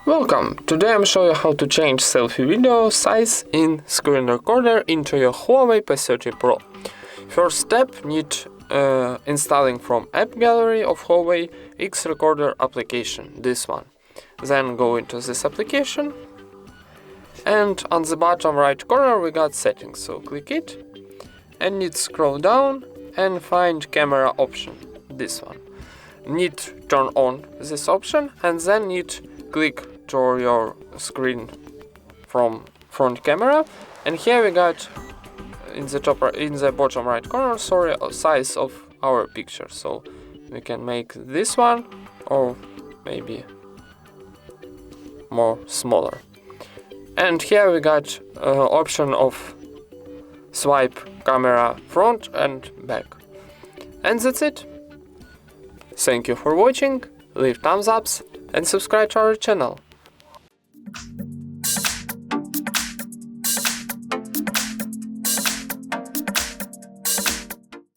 Welcome! Today I'm showing you how to change selfie video size in screen recorder into your HUAWEI P30 Pro. First step, need installing from app gallery of HUAWEI X Recorder application, this one. Then go into this application and on the bottom right corner we got settings, so click it and need scroll down and find camera option, this one. Need turn on this option and then need click to your screen from front camera, and here we got in the bottom right corner, size of our picture. So we can make this one or maybe more smaller. And here we got option of swipe camera front and back. And that's it. Thank you for watching, leave thumbs ups and subscribe to our channel.